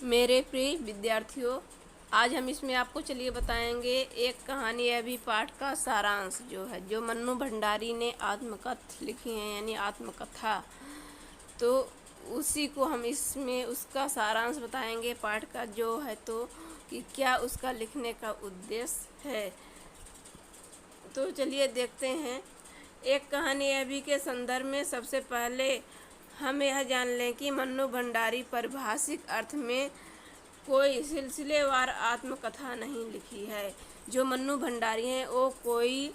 मेरे प्रिय विद्यार्थियों, आज हम इसमें आपको चलिए बताएंगे एक कहानी अभी पाठ का सारांश जो मन्नू भंडारी ने आत्मकथ लिखी है यानी आत्मकथा। तो उसी को हम इसमें उसका सारांश बताएंगे पाठ का तो कि क्या उसका लिखने का उद्देश्य है। तो चलिए देखते हैं। एक कहानी अभी के संदर्भ में सबसे पहले हम यह जान लें कि मन्नू भंडारी परिभाषिक अर्थ में कोई सिलसिलेवार आत्मकथा नहीं लिखी है। जो मन्नू भंडारी हैं वो कोई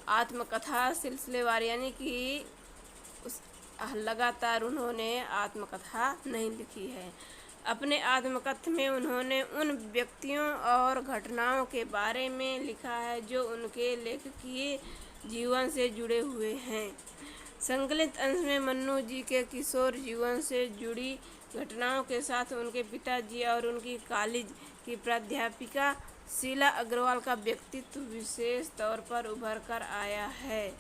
आत्मकथा सिलसिलेवार यानी कि लगातार उन्होंने आत्मकथा नहीं लिखी है। अपने आत्मकथा में उन्होंने उन व्यक्तियों और घटनाओं के बारे में लिखा है जो उनके लेखकीय जीवन से जुड़े हुए हैं। संकलित अंश में मन्नू जी के किशोर जीवन से जुड़ी घटनाओं के साथ उनके पिताजी और उनकी कॉलेज की प्राध्यापिका शीला अग्रवाल का व्यक्तित्व विशेष तौर पर उभर कर आया है।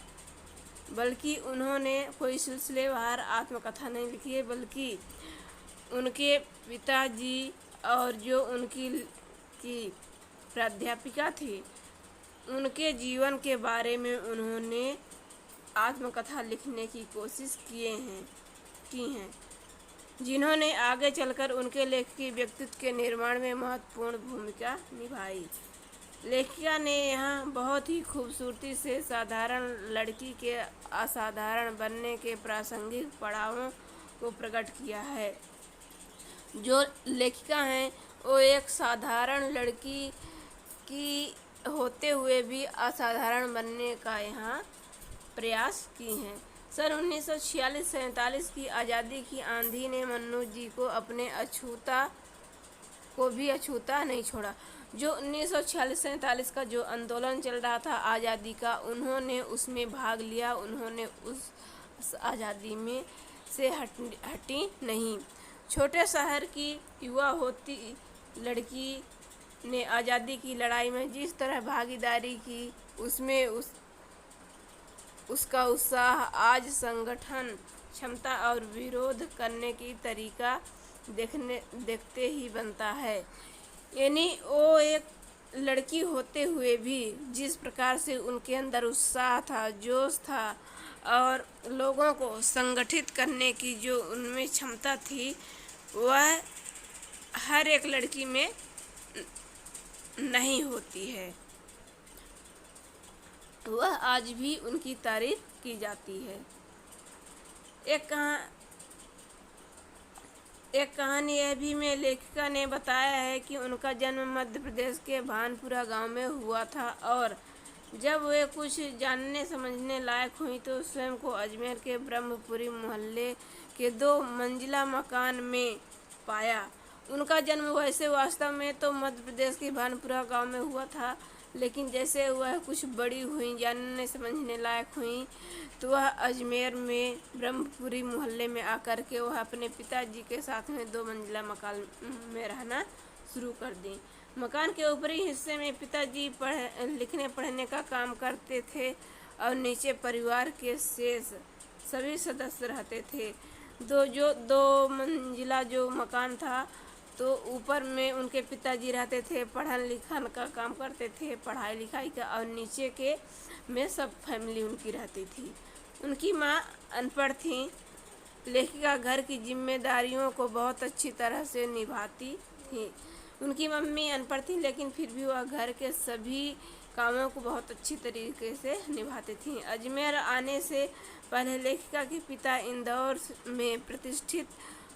बल्कि उन्होंने कोई सिलसिलेवार आत्मकथा नहीं लिखी है, बल्कि उनके पिताजी और जो उनकी प्राध्यापिका थी उनके जीवन के बारे में उन्होंने आत्मकथा लिखने की कोशिश की हैं, जिन्होंने आगे चलकर उनके लेखकीय व्यक्तित्व के निर्माण में महत्वपूर्ण भूमिका निभाई। लेखिका ने यहाँ बहुत ही खूबसूरती से साधारण लड़की के असाधारण बनने के प्रासंगिक पड़ावों को प्रकट किया है। जो लेखिका हैं वो एक साधारण लड़की की होते हुए भी असाधारण बनने का यहाँ प्रयास की हैं। सन 1946-47 की आज़ादी की आंधी ने मन्नू जी को अपने अछूता नहीं छोड़ा। जो 1946-47 का जो आंदोलन चल रहा था आज़ादी का, उन्होंने उसमें भाग लिया। उन्होंने उस आज़ादी में से हटी नहीं। छोटे शहर की युवा होती लड़की ने आज़ादी की लड़ाई में जिस तरह भागीदारी की, उसमें उसका उत्साह आज संगठन क्षमता और विरोध करने की तरीका देखते ही बनता है। यानी वो एक लड़की होते हुए भी जिस प्रकार से उनके अंदर उत्साह था, जोश था और लोगों को संगठित करने की जो उनमें क्षमता थी, वह हर एक लड़की में नहीं होती है। वह आज भी उनकी तारीफ की जाती है। एक कहानी यह भी में लेखिका ने बताया है कि उनका जन्म मध्य प्रदेश के भानपुरा गांव में हुआ था और जब वे कुछ जानने समझने लायक हुई तो स्वयं को अजमेर के ब्रह्मपुरी मोहल्ले के 2 मंजिला मकान में पाया। उनका जन्म वैसे वास्तव में तो मध्य प्रदेश के भानपुरा गांव में हुआ था, लेकिन जैसे वह कुछ बड़ी हुई, जानने समझने लायक हुई, तो वह अजमेर में ब्रह्मपुरी मोहल्ले में आकर के वह अपने पिताजी के साथ में 2 मंजिला मकान में रहना शुरू कर दी। मकान के ऊपरी हिस्से में पिताजी लिखने पढ़ने का काम करते थे और नीचे परिवार के शेष सभी सदस्य रहते थे। 2 मंजिला जो मकान था, तो ऊपर में उनके पिताजी रहते थे, पढ़न लिखन का काम करते थे, पढ़ाई लिखाई का, और नीचे के में सब फैमिली उनकी रहती थी। उनकी माँ अनपढ़ थी। लेखिका घर की जिम्मेदारियों को बहुत अच्छी तरह से निभाती थी। उनकी मम्मी अनपढ़ थी, लेकिन फिर भी वह घर के सभी कामों को बहुत अच्छी तरीके से निभाती थी। अजमेर आने से पहले लेखिका के पिता इंदौर में प्रतिष्ठित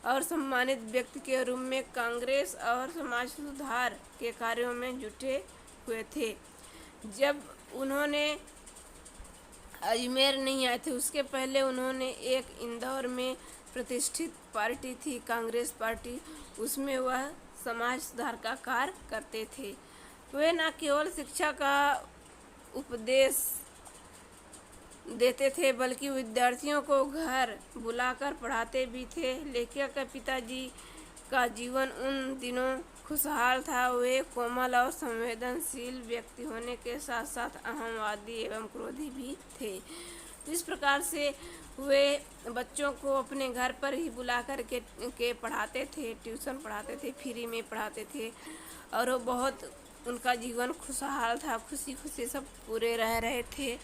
और सम्मानित व्यक्ति के रूप में कांग्रेस और समाज सुधार के कार्यों में जुटे हुए थे। जब उन्होंने अजमेर नहीं आए थे, उसके पहले उन्होंने एक इंदौर में प्रतिष्ठित पार्टी थी, कांग्रेस पार्टी, उसमें वह समाज सुधार का कार्य करते थे। वे न केवल शिक्षा का उपदेश देते थे, बल्कि विद्यार्थियों को घर बुलाकर पढ़ाते भी थे। लेखिका के पिताजी का जीवन उन दिनों खुशहाल था। वे कोमल और संवेदनशील व्यक्ति होने के साथ साथ अहंवादी एवं क्रोधी भी थे। तो इस प्रकार से वे बच्चों को अपने घर पर ही बुला कर के पढ़ाते थे, ट्यूशन पढ़ाते थे, फ्री में पढ़ाते थे। और वो बहुत उनका जीवन खुशहाल था, खुशी खुशी सब पूरे रह रहे थे।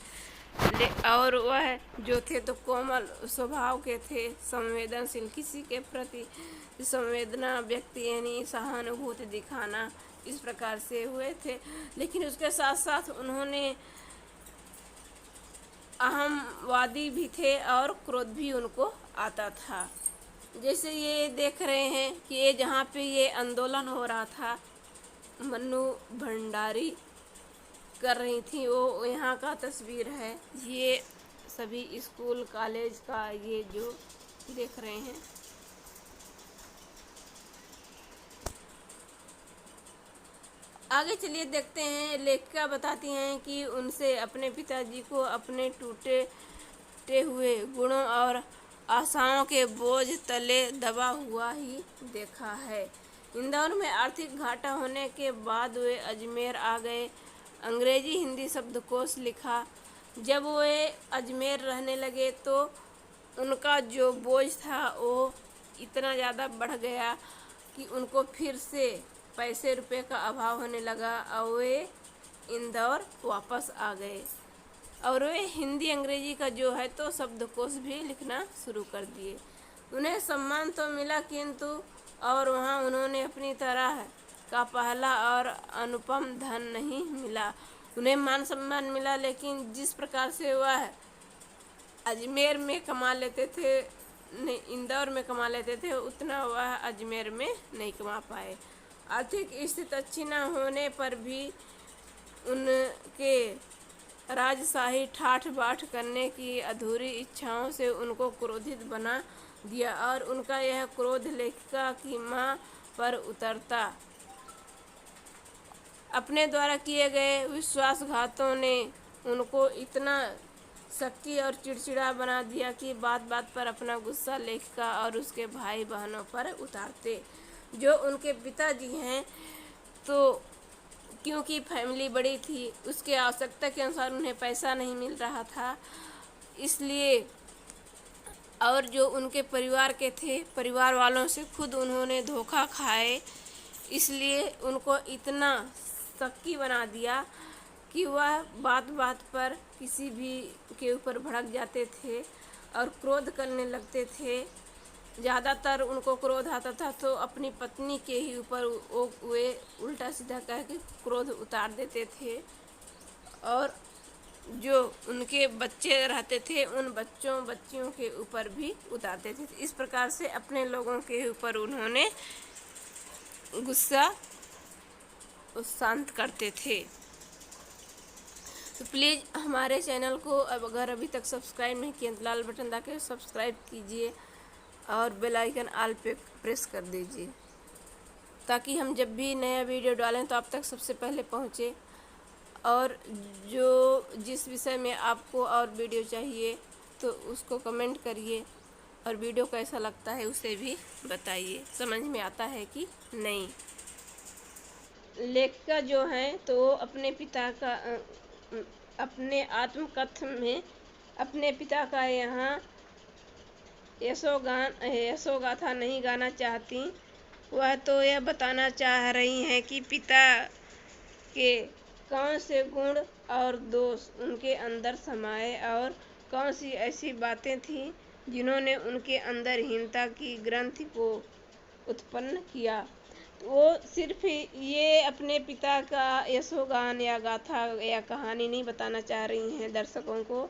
और वह जो थे तो कोमल स्वभाव के थे, संवेदनशील, किसी के प्रति संवेदना व्यक्ति यानी सहानुभूति दिखाना, इस प्रकार से हुए थे। लेकिन उसके साथ साथ उन्होंने अहमवादी भी थे और क्रोध भी उनको आता था। जैसे ये देख रहे हैं कि ये जहाँ पे ये आंदोलन हो रहा था, मन्नू भंडारी कर रही थी, वो यहाँ का तस्वीर है। ये सभी स्कूल कॉलेज का ये जो देख रहे हैं। आगे चलिए देखते हैं। लेखिका बताती हैं कि उनसे अपने पिताजी को अपने टूटे हुए गुणों और आशाओं के बोझ तले दबा हुआ ही देखा है। इंदौर में आर्थिक घाटा होने के बाद वे अजमेर आ गए। अंग्रेजी हिंदी शब्दकोश लिखा। जब वे अजमेर रहने लगे तो उनका जो बोझ था वो इतना ज़्यादा बढ़ गया कि उनको फिर से पैसे रुपए का अभाव होने लगा और वे इंदौर वापस आ गए। और वे हिंदी अंग्रेजी का जो है तो शब्दकोश भी लिखना शुरू कर दिए। उन्हें सम्मान तो मिला, किंतु और वहाँ उन्होंने अपनी तरह का पहला और अनुपम धन नहीं मिला। उन्हें मान सम्मान मिला, लेकिन जिस प्रकार से वह अजमेर में कमा लेते थे, नहीं इंदौर में कमा लेते थे, उतना वह अजमेर में नहीं कमा पाए। आर्थिक स्थिति अच्छी न होने पर भी उनके राजशाही ठाठ बाट करने की अधूरी इच्छाओं से उनको क्रोधित बना दिया और उनका यह क्रोध लेखिका की मां पर उतरता। अपने द्वारा किए गए विश्वासघातों ने उनको इतना शक्की और चिड़चिड़ा बना दिया कि बात बात पर अपना गुस्सा लेखिका और उसके भाई बहनों पर उतारते। जो उनके पिताजी हैं तो क्योंकि फैमिली बड़ी थी, उसके आवश्यकता के अनुसार उन्हें पैसा नहीं मिल रहा था, इसलिए और जो उनके परिवार के थे, परिवार वालों से खुद उन्होंने धोखा खाए, इसलिए उनको इतना शक्की बना दिया कि वह बात बात पर किसी भी के ऊपर भड़क जाते थे और क्रोध करने लगते थे। ज़्यादातर उनको क्रोध आता था तो अपनी पत्नी के ही ऊपर वे उल्टा सीधा कह के क्रोध उतार देते थे और जो उनके बच्चे रहते थे उन बच्चियों के ऊपर भी उतारते थे। इस प्रकार से अपने लोगों के ऊपर उन्होंने गुस्सा शांत करते थे। तो प्लीज़ हमारे चैनल को अगर अभी तक सब्सक्राइब नहीं किया तो लाल बटन दबाकर सब्सक्राइब कीजिए और बेल आइकन ऑल पे प्रेस कर दीजिए, ताकि हम जब भी नया वीडियो डालें तो आप तक सबसे पहले पहुंचे। और जिस विषय में आपको और वीडियो चाहिए तो उसको कमेंट करिए और वीडियो कैसा लगता है उसे भी बताइए, समझ में आता है कि नहीं। लेखिका जो है तो अपने पिता का अपने आत्मकथन में अपने पिता का यहाँ यशोगाथा नहीं गाना चाहती। वह तो यह बताना चाह रही हैं कि पिता के कौन से गुण और दोष उनके अंदर समाये और कौन सी ऐसी बातें थीं जिन्होंने उनके अंदर हीनता की ग्रंथि को उत्पन्न किया। वो सिर्फ ये अपने पिता का यशोगान या गाथा या कहानी नहीं बताना चाह रही हैं दर्शकों को,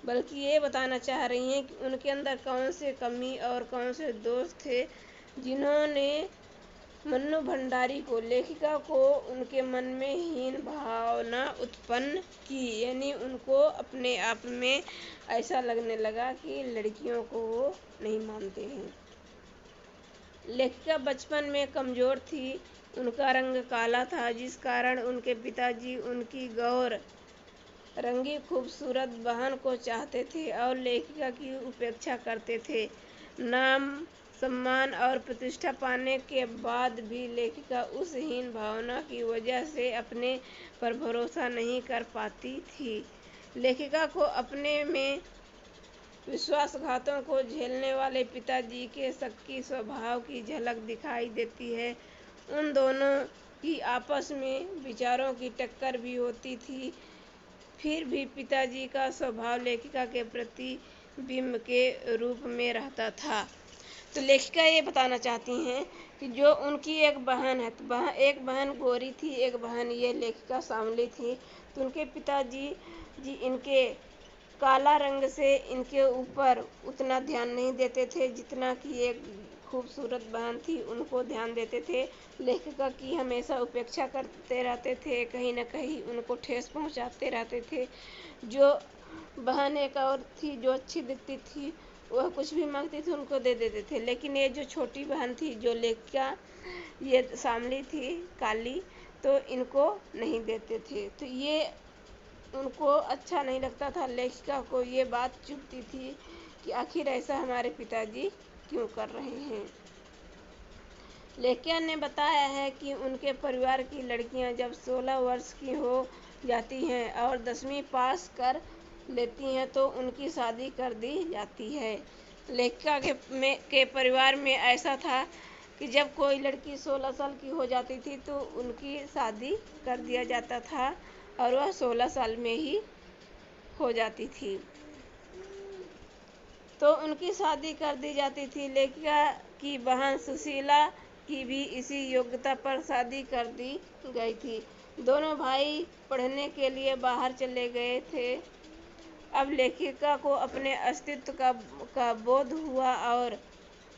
बल्कि ये बताना चाह रही हैं कि उनके अंदर कौन से कमी और कौन से दोष थे जिन्होंने मन्नू भंडारी को, लेखिका को, उनके मन में हीन भावना उत्पन्न की। यानी उनको अपने आप में ऐसा लगने लगा कि लड़कियों को वो नहीं मानते हैं। लेखिका बचपन में कमज़ोर थी, उनका रंग काला था, जिस कारण उनके पिताजी उनकी गौर रंगी खूबसूरत बहन को चाहते थे और लेखिका की उपेक्षा करते थे। नाम, सम्मान और प्रतिष्ठा पाने के बाद भी लेखिका उस हीन भावना की वजह से अपने पर भरोसा नहीं कर पाती थी। लेखिका को अपने में विश्वासघातों को झेलने वाले पिताजी के शक्की स्वभाव की झलक दिखाई देती है। उन दोनों की आपस में विचारों की टक्कर भी होती थी, फिर भी पिताजी का स्वभाव लेखिका के प्रतिबिंब के रूप में रहता था। तो लेखिका ये बताना चाहती हैं कि जो उनकी एक बहन है, तो एक बहन गोरी थी, एक बहन ये लेखिका सांवली थी। तो उनके पिताजी इनके काला रंग से इनके ऊपर उतना ध्यान नहीं देते थे जितना कि एक खूबसूरत बहन थी उनको ध्यान देते थे। लेखिका की हमेशा उपेक्षा करते रहते थे, कहीं न कहीं उनको ठेस पहुंचाते रहते थे। जो बहन एक और थी जो अच्छी दिखती थी, वह कुछ भी मांगती थी उनको दे देते थे, लेकिन ये जो छोटी बहन थी जो लेखिका ये सांवली थी काली, तो इनको नहीं देते थे। तो ये उनको अच्छा नहीं लगता था। लेखिका को ये बात चुभती थी कि आखिर ऐसा हमारे पिताजी क्यों कर रहे हैं। लेखिका ने बताया है कि उनके परिवार की लड़कियां जब 16 वर्ष की हो जाती हैं और 10वीं पास कर लेती हैं तो उनकी शादी कर दी जाती है। लेखिका के परिवार में ऐसा था कि जब कोई लड़की 16 साल की हो जाती थी तो उनकी शादी कर दिया जाता था और वह 16 साल में ही हो जाती थी, तो उनकी शादी कर दी जाती थी। लेखिका की बहन सुशीला की भी इसी योग्यता पर शादी कर दी गई थी। दोनों भाई पढ़ने के लिए बाहर चले गए थे। अब लेखिका को अपने अस्तित्व का बोध हुआ और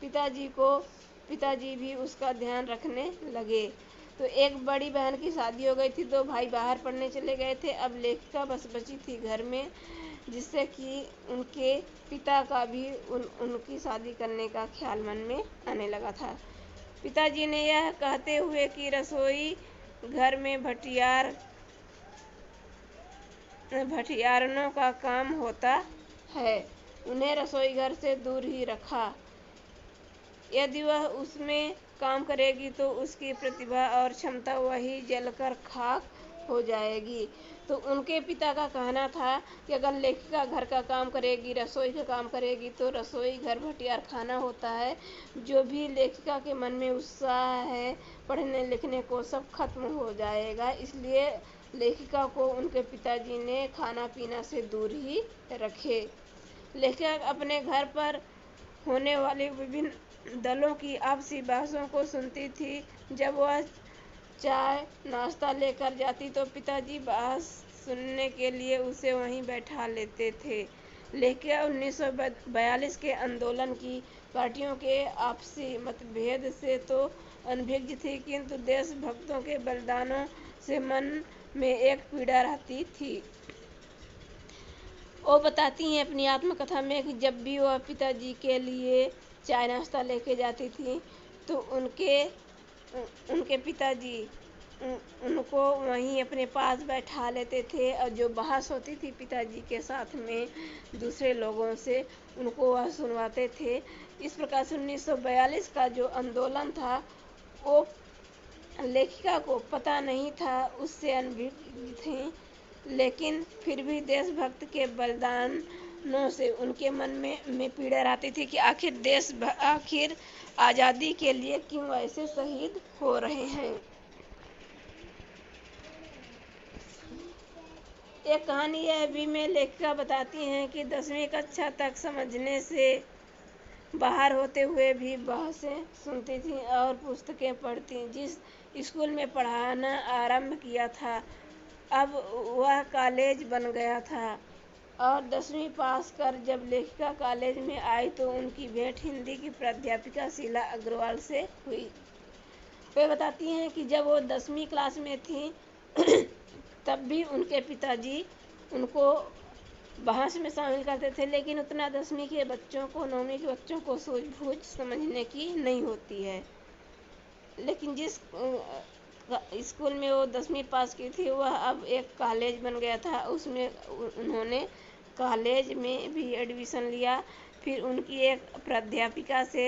पिताजी भी उसका ध्यान रखने लगे। तो एक बड़ी बहन की शादी हो गई थी, दो भाई बाहर पढ़ने चले गए थे। अब लेखिका बस बची थी घर में, जिससे कि उनके पिता का भी उनकी शादी करने का ख्याल मन में आने लगा था। पिताजी ने यह कहते हुए कि रसोई घर में भटियारनों का काम होता है, उन्हें रसोई घर से दूर ही रखा। यदि वह उसमें काम करेगी तो उसकी प्रतिभा और क्षमता वही जलकर खाक हो जाएगी। तो उनके पिता का कहना था कि अगर लेखिका घर का काम करेगी, रसोई का काम करेगी, तो रसोई घर भटियार खाना होता है। जो भी लेखिका के मन में उत्साह है पढ़ने लिखने को, सब खत्म हो जाएगा। इसलिए लेखिका को उनके पिताजी ने खाना पीना से दूर ही रखे। लेखिका अपने घर पर होने वाले विभिन्न दलों की आपसी बहसों को सुनती थी। जब वह चाय नाश्ता लेकर जाती तो पिताजी बहस सुनने के लिए उसे वहीं बैठा लेते थे। लेखिका 1942 के आंदोलन की पार्टियों के आपसी मतभेद से तो अनभिज्ञ थी, किंतु देशभक्तों के बलिदानों से मन में एक पीड़ा रहती थी। वो बताती हैं अपनी आत्मकथा में कि जब भी वह पिताजी के लिए चाय नाश्ता लेके जाती थी तो उनके पिताजी उनको वहीं अपने पास बैठा लेते थे और जो बहस होती थी पिताजी के साथ में दूसरे लोगों से, उनको वह सुनवाते थे। इस प्रकार से 1942 का जो आंदोलन था वो लेखिका को पता नहीं था, उससे अनभिज्ञ थी, लेकिन फिर भी देशभक्त के बलिदानों से उनके मन में पीड़ा रहती थी कि आखिर आज़ादी के लिए क्यों ऐसे शहीद हो रहे हैं। एक कहानी यह भी में लेखिका बताती हैं कि 10वीं कक्षा तक समझने से बाहर होते हुए भी बहसें सुनती थी और पुस्तकें पढ़ती। जिस स्कूल में पढ़ाना आरंभ किया था अब वह कॉलेज बन गया था और 10वीं पास कर जब लेखिका कॉलेज में आई तो उनकी भेंट हिंदी की प्राध्यापिका शीला अग्रवाल से हुई। वे बताती हैं कि जब वो 10वीं क्लास में थी तब भी उनके पिताजी उनको बहस में शामिल करते थे, लेकिन उतना 10वीं के बच्चों को 9वीं के बच्चों को सूझबूझ समझने की नहीं होती है। लेकिन जिस स्कूल में वो 10वीं पास की थी वह अब एक कॉलेज बन गया था। उसमें उन्होंने कॉलेज में भी एडमिशन लिया। फिर उनकी एक प्राध्यापिका से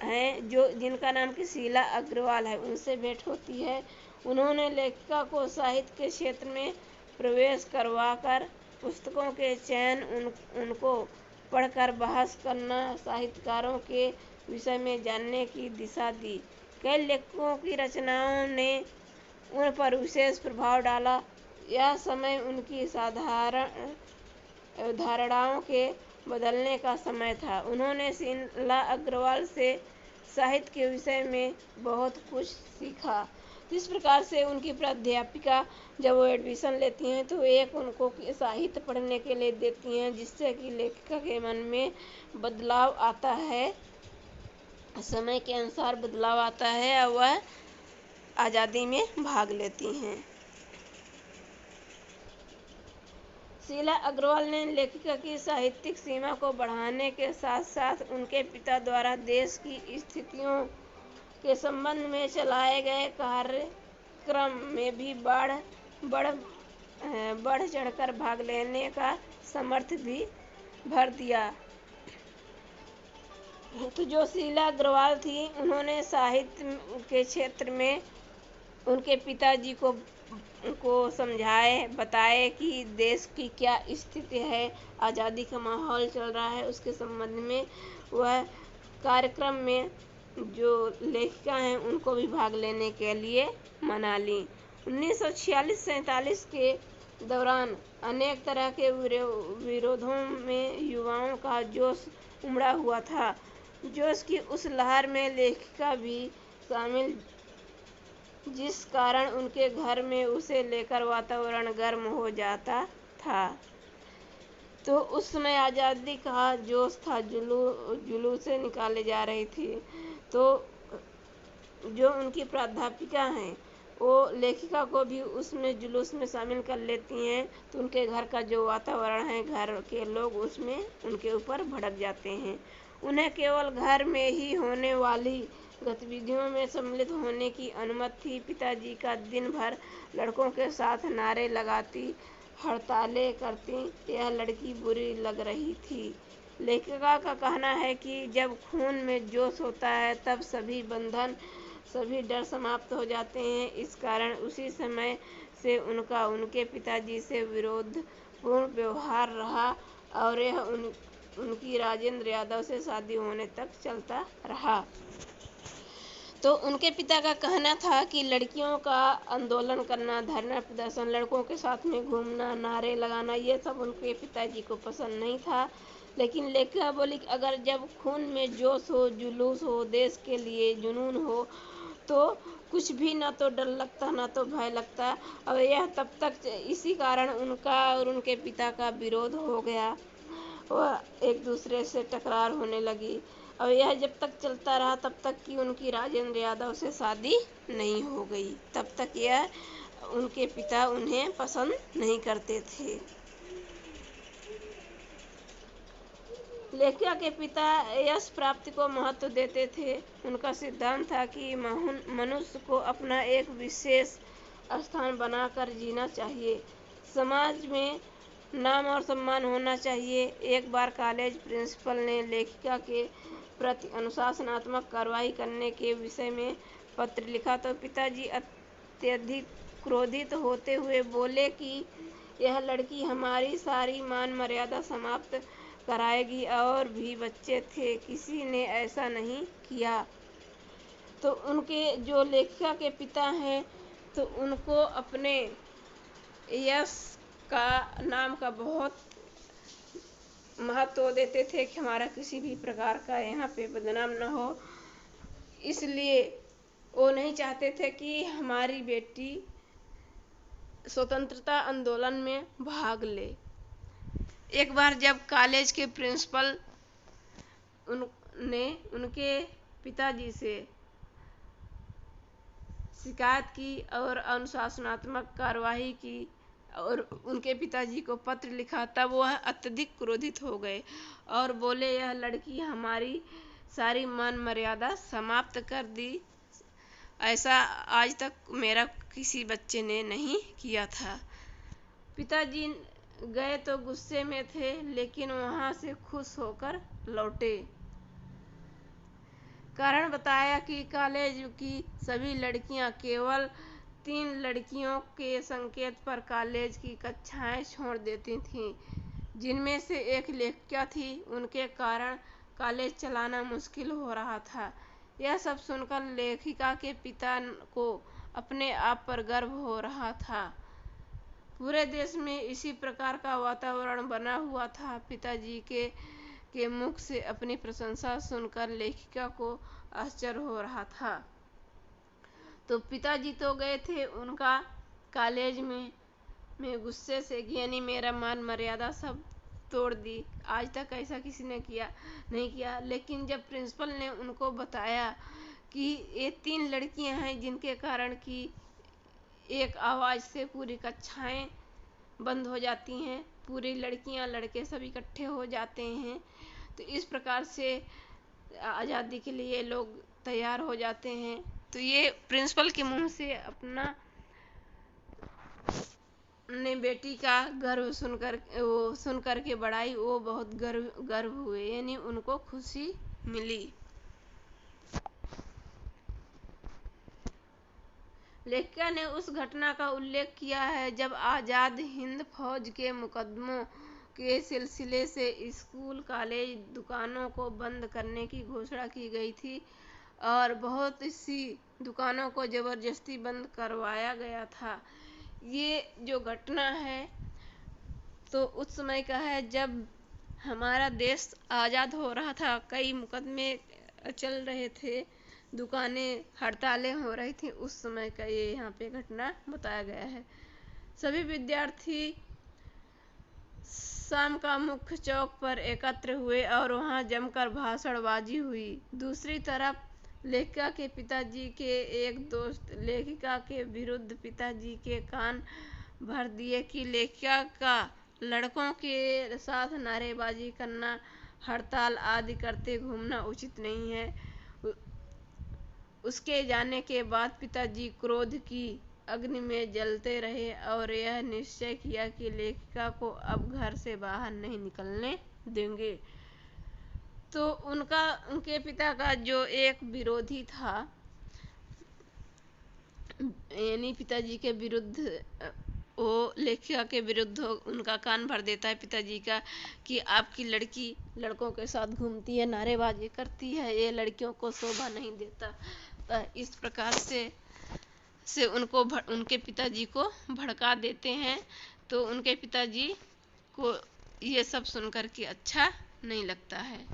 हैं जिनका नाम कि शीला अग्रवाल है, उनसे भेंट होती है। उन्होंने लेखिका को साहित्य के क्षेत्र में प्रवेश करवाकर पुस्तकों के चयन, उनको पढ़कर बहस करना, साहित्यकारों के विषय में जानने की दिशा दी। कई लेखकों की रचनाओं ने उन पर विशेष प्रभाव डाला। यह समय उनकी धारणाओं के बदलने का समय था। उन्होंने शीला अग्रवाल से साहित्य के विषय में बहुत कुछ सीखा। इस प्रकार से उनकी प्राध्यापिका जब वो एडमिशन लेती हैं तो एक उनको साहित्य पढ़ने के लिए देती हैं, जिससे कि लेखिका के मन में बदलाव आता है, समय के अनुसार बदलाव आता है और वह आज़ादी में भाग लेती हैं। शीला अग्रवाल ने लेखिका की साहित्यिक सीमा को बढ़ाने के साथ साथ उनके पिता द्वारा देश की स्थितियों के संबंध में चलाए गए कार्यक्रम में भी बढ़ चढ़कर भाग लेने का समर्थ भी भर दिया। तो जो शीला अग्रवाल थी, उन्होंने साहित्य के क्षेत्र में उनके पिताजी को समझाए, बताए कि देश की क्या स्थिति है, आज़ादी का माहौल चल रहा है, उसके संबंध में वह कार्यक्रम में जो लेखिका हैं उनको भी भाग लेने के लिए मना ली। 1946-47 के दौरान अनेक तरह के विरोधों में युवाओं का जोश उमड़ा हुआ था। जोश की उस लहर में लेखिका भी शामिल, जिस कारण उनके घर में उसे लेकर वातावरण गर्म हो जाता था। तो उस समय आज़ादी का जोश था, जुलूसें निकाले जा रही थी। तो जो उनकी प्राध्यापिका हैं वो लेखिका को भी उसमें जुलूस में शामिल कर लेती हैं। तो उनके घर का जो वातावरण है, घर के लोग उसमें उनके ऊपर भड़क जाते हैं। उन्हें केवल घर में ही होने वाली गतिविधियों में सम्मिलित होने की अनुमति थी। पिताजी का दिन भर लड़कों के साथ नारे लगाती, हड़तालें करती, यह लड़की बुरी लग रही थी। लेखिका का कहना है कि जब खून में जोश होता है तब सभी बंधन, सभी डर समाप्त हो जाते हैं। इस कारण उसी समय से उनका उनके पिताजी से विरोधपूर्ण व्यवहार रहा और यह उनकी राजेंद्र यादव से शादी होने तक चलता रहा। तो उनके पिता का कहना था कि लड़कियों का आंदोलन करना, धरना प्रदर्शन, लड़कों के साथ में घूमना, नारे लगाना, ये सब उनके पिताजी को पसंद नहीं था। लेकिन लेखिका बोली कि अगर जब खून में जोश हो, जुलूस हो, देश के लिए जुनून हो, तो कुछ भी ना तो डर लगता ना तो भय लगता। और यह तब तक इसी कारण उनका और उनके पिता का विरोध हो गया, वह एक दूसरे से टकरार होने लगी। और यह जब तक चलता रहा तब तक कि उनकी राजेंद्र यादव से शादी नहीं हो गई। तब तक यह उनके पिता उन्हें पसंद नहीं करते थे। लेखिका के पिता यश प्राप्ति को महत्व देते थे। उनका सिद्धांत था कि मनुष्य को अपना एक विशेष स्थान बनाकर जीना चाहिए, समाज में नाम और सम्मान होना चाहिए। एक बार कॉलेज प्रिंसिपल ने लेखिका के प्रति अनुशासनात्मक कार्रवाई करने के विषय में पत्र लिखा तो पिताजी अत्यधिक क्रोधित होते हुए बोले कि यह लड़की हमारी सारी मान मर्यादा समाप्त कराएगी। और भी बच्चे थे, किसी ने ऐसा नहीं किया। तो उनके जो लेखिका के पिता हैं तो उनको अपने यश का नाम का बहुत महत्व देते थे कि हमारा किसी भी प्रकार का यहाँ पे बदनाम न हो। इसलिए वो नहीं चाहते थे कि हमारी बेटी स्वतंत्रता आंदोलन में भाग ले। एक बार जब कॉलेज के प्रिंसिपल ने उनके पिताजी से शिकायत की और अनुशासनात्मक कार्रवाई की और उनके पिताजी को पत्र लिखा, तब वह अत्यधिक क्रोधित हो गए और बोले यह लड़की हमारी सारी मान मर्यादा समाप्त कर दी, ऐसा आज तक मेरा किसी बच्चे ने नहीं किया था। पिताजी गए तो गुस्से में थे, लेकिन वहां से खुश होकर लौटे। कारण बताया कि कॉलेज की सभी लड़कियां केवल 3 लड़कियों के संकेत पर कॉलेज की कक्षाएं छोड़ देती थीं। जिनमें से एक लेखिका थी। उनके कारण कॉलेज चलाना मुश्किल हो रहा था। यह सब सुनकर लेखिका के पिता को अपने आप पर गर्व हो रहा था। पूरे देश में इसी प्रकार का वातावरण बना हुआ था। पिताजी के मुख से अपनी प्रशंसा सुनकर लेखिका को आश्चर्य हो रहा था। तो पिताजी तो गए थे उनका कॉलेज में गुस्से से कि यानी मेरा मान मर्यादा सब तोड़ दी। आज तक ऐसा किसी ने नहीं किया। लेकिन जब प्रिंसिपल ने उनको बताया कि ये 3 लड़कियां हैं जिनके कारण कि एक आवाज़ से पूरी कक्षाएं बंद हो जाती हैं, पूरी लड़कियां लड़के सब इकट्ठे हो जाते हैं, तो इस प्रकार से आज़ादी के लिए लोग तैयार हो जाते हैं। तो ये प्रिंसिपल के मुंह से अपने बेटी का गर्व सुनकर के बड़ाई वो बहुत गर्व हुए, यानी उनको खुशी मिली। लेखिका ने उस घटना का उल्लेख किया है जब आज़ाद हिंद फौज के मुकदमों के सिलसिले से स्कूल, कॉलेज, दुकानों को बंद करने की घोषणा की गई थी और बहुत सी दुकानों को जबरदस्ती बंद करवाया गया था। ये जो घटना है तो उस समय का है जब हमारा देश आज़ाद हो रहा था। कई मुकदमे चल रहे थे, दुकानें हड़तालें हो रही थी। उस समय का ये यहाँ पे घटना बताया गया है। सभी विद्यार्थी शाम का मुख्य चौक पर एकत्र हुए और वहाँ जमकर भाषणबाजी हुई। दूसरी तरफ लेखिका के पिताजी के एक दोस्त लेखिका के विरुद्ध पिताजी के कान भर दिए कि लेखिका का लड़कों के साथ नारेबाजी करना, हड़ताल आदि करते घूमना उचित नहीं है। उसके जाने के बाद पिताजी क्रोध की अग्नि में जलते रहे और यह निश्चय किया कि लेखिका को अब घर से बाहर नहीं निकलने देंगे। तो उनके पिता का जो एक विरोधी था, यानी पिताजी के विरुद्ध, वो लेखिका के विरुद्ध उनका कान भर देता है पिताजी का कि आपकी लड़की लड़कों के साथ घूमती है, नारेबाजी करती है, ये लड़कियों को शोभा नहीं देता। इस प्रकार से उनके पिताजी को भड़का देते हैं। तो उनके पिताजी को ये सब सुनकर के अच्छा नहीं लगता है।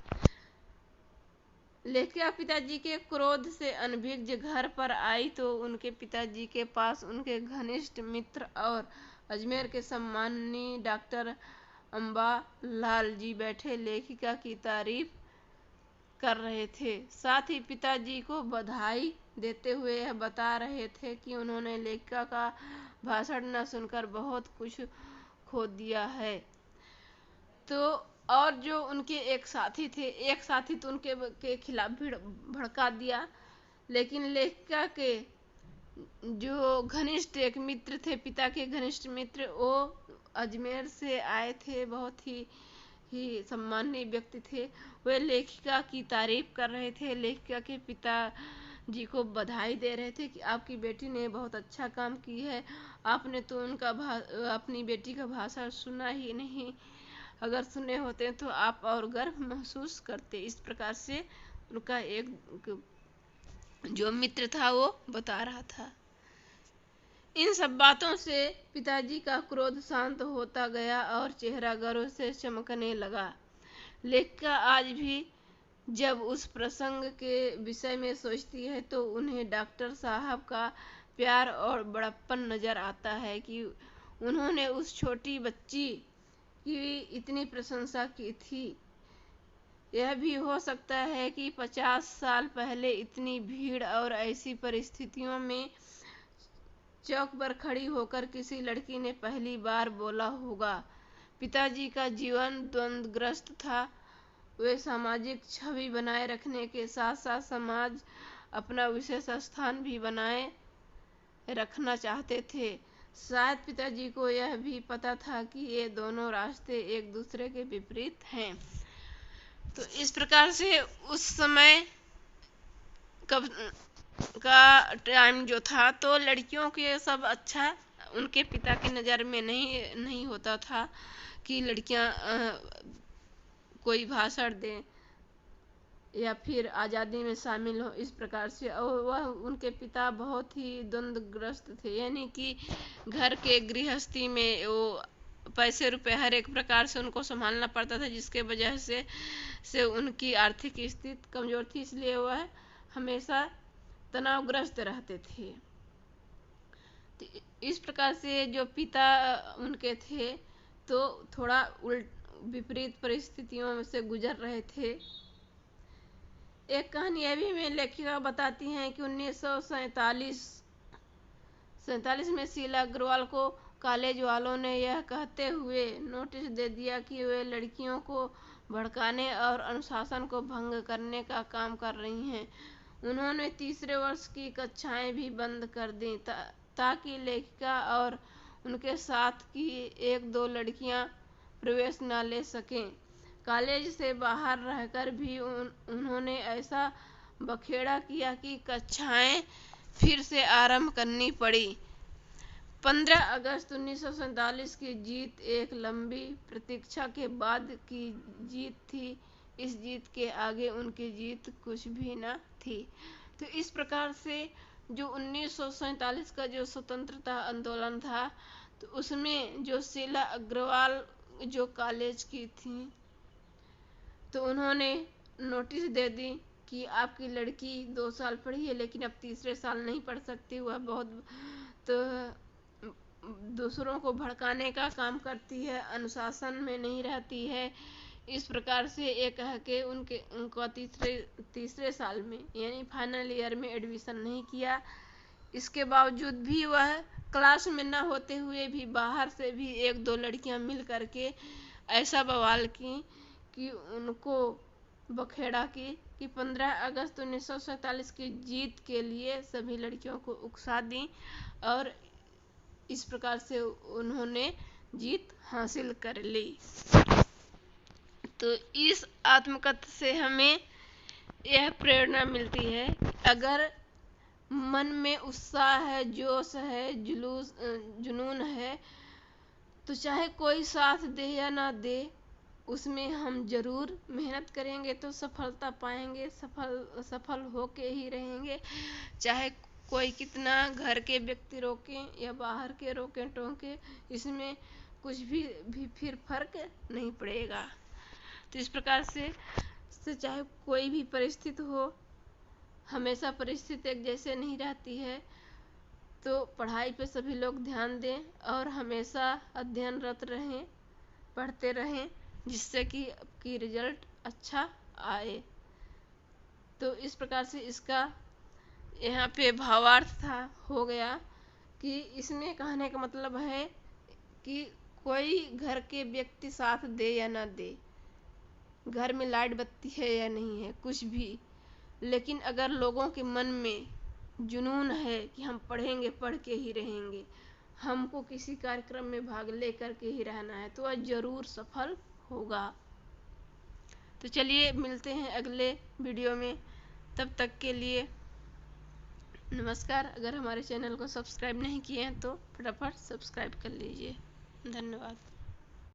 लेखिका पिताजी के क्रोध से अनभिज्ञ घर पर आई तो उनके पिताजी के पास उनके घनिष्ठ मित्र और अजमेर के सम्माननीय डॉक्टर अम्बालाल जी बैठे लेखिका की तारीफ कर रहे थे। साथ ही पिताजी को बधाई देते हुए यह बता रहे थे कि उन्होंने लेखिका का भाषण न सुनकर बहुत कुछ खो दिया है। तो और जो उनके एक साथी तो उनके खिलाफ भी भड़का दिया। लेकिन लेखिका के जो घनिष्ठ एक मित्र थे, पिता के घनिष्ठ मित्र, वो अजमेर से आए थे, बहुत ही सम्माननीय व्यक्ति थे। वे लेखिका की तारीफ कर रहे थे, लेखिका के पिता जी को बधाई दे रहे थे कि आपकी बेटी ने बहुत अच्छा काम की है, आपने तो अपनी बेटी का भाषण सुना ही नहीं, अगर सुने होते तो आप और गर्व महसूस करते। इस प्रकार से उनका एक जो मित्र था वो बता रहा था। इन सब बातों से पिताजी का क्रोध शांत होता गया और चेहरा गर्व से चमकने लगा। लेखिका आज भी जब उस प्रसंग के विषय में सोचती है तो उन्हें डॉक्टर साहब का प्यार और बड़प्पन नजर आता है कि उन्होंने उस छोटी बच्ची की इतनी प्रशंसा की थी। यह भी हो सकता है कि 50 साल पहले इतनी भीड़ और ऐसी परिस्थितियों में चौक पर खड़ी होकर किसी लड़की ने पहली बार बोला होगा। पिताजी का जीवन द्वंद्वग्रस्त था। वे सामाजिक छवि बनाए रखने के साथ साथ समाज अपना विशेष स्थान भी बनाए रखना चाहते थे। शायद पिताजी को यह भी पता था कि ये दोनों रास्ते एक दूसरे के विपरीत हैं। तो इस प्रकार से उस समय का टाइम जो था तो लड़कियों के सब अच्छा उनके पिता की नज़र में नहीं होता था कि लड़कियां कोई भाषण दें या फिर आज़ादी में शामिल हो, इस प्रकार से। और वह उनके पिता बहुत ही द्वंद्वग्रस्त थे, यानी कि घर के गृहस्थी में वो पैसे रुपए हर एक प्रकार से उनको संभालना पड़ता था, जिसके वजह से उनकी आर्थिक स्थिति कमज़ोर थी, इसलिए वह हमेशा तनावग्रस्त रहते थे। तो इस प्रकार से जो पिता उनके थे तो थोड़ा विपरीत परिस्थितियों से गुजर रहे थे। एक कहानी यह भी में लेखिका बताती हैं कि 1947 में शीला अग्रवाल को कॉलेज वालों ने यह कहते हुए नोटिस दे दिया कि वे लड़कियों को भड़काने और अनुशासन को भंग करने का काम कर रही हैं। उन्होंने तीसरे वर्ष की कक्षाएं भी बंद कर दी ताकि लेखिका और उनके साथ की एक दो लड़कियां प्रवेश न ले सकें। कॉलेज से बाहर रहकर भी उन्होंने ऐसा बखेड़ा किया कि कक्षाएं फिर से आरंभ करनी पड़ी। 15 अगस्त 1947 की जीत एक लंबी प्रतीक्षा के बाद की जीत थी। इस जीत के आगे उनकी जीत कुछ भी न थी। तो इस प्रकार से जो 1947 का जो स्वतंत्रता आंदोलन था, तो उसमें जो शीला अग्रवाल जो कॉलेज की थी, तो उन्होंने नोटिस दे दी कि आपकी लड़की 2 साल पढ़ी है लेकिन अब तीसरे साल नहीं पढ़ सकती। वह बहुत तो दूसरों को भड़काने का काम करती है, अनुशासन में नहीं रहती है। इस प्रकार से ये कह के उनका तीसरे साल में यानी फाइनल ईयर में एडमिशन नहीं किया। इसके बावजूद भी वह क्लास में न होते हुए भी बाहर से भी एक दो लड़कियां मिल करके ऐसा बवाल की कि उनको बखेड़ा कि 15 अगस्त 1947 की जीत के लिए सभी लड़कियों को उकसा दी और इस प्रकार से उन्होंने जीत हासिल कर ली। तो इस आत्मकथा से हमें यह प्रेरणा मिलती है कि अगर मन में उत्साह है, जोश है, जुनून है, तो चाहे कोई साथ दे या ना दे, उसमें हम जरूर मेहनत करेंगे तो सफलता पाएंगे, सफल होके ही रहेंगे। चाहे कोई कितना घर के व्यक्ति रोके या बाहर के रोके टोके, इसमें कुछ भी फिर फर्क नहीं पड़ेगा। तो इस प्रकार से चाहे कोई भी परिस्थिति हो, हमेशा परिस्थिति एक जैसे नहीं रहती है। तो पढ़ाई पे सभी लोग ध्यान दें और हमेशा अध्ययनरत रहें, पढ़ते रहें, जिससे कि रिजल्ट अच्छा आए। तो इस प्रकार से इसका यहाँ पे भावार्थ हो गया कि इसमें कहने का मतलब है कि कोई घर के व्यक्ति साथ दे या ना दे, घर में लाइट बत्ती है या नहीं है, कुछ भी, लेकिन अगर लोगों के मन में जुनून है कि हम पढ़ेंगे, पढ़ के ही रहेंगे, हमको किसी कार्यक्रम में भाग ले करके ही रहना है, तो वह जरूर सफल होगा। तो चलिए मिलते हैं अगले वीडियो में, तब तक के लिए नमस्कार। अगर हमारे चैनल को सब्सक्राइब नहीं किए हैं तो फटाफट सब्सक्राइब कर लीजिए। धन्यवाद।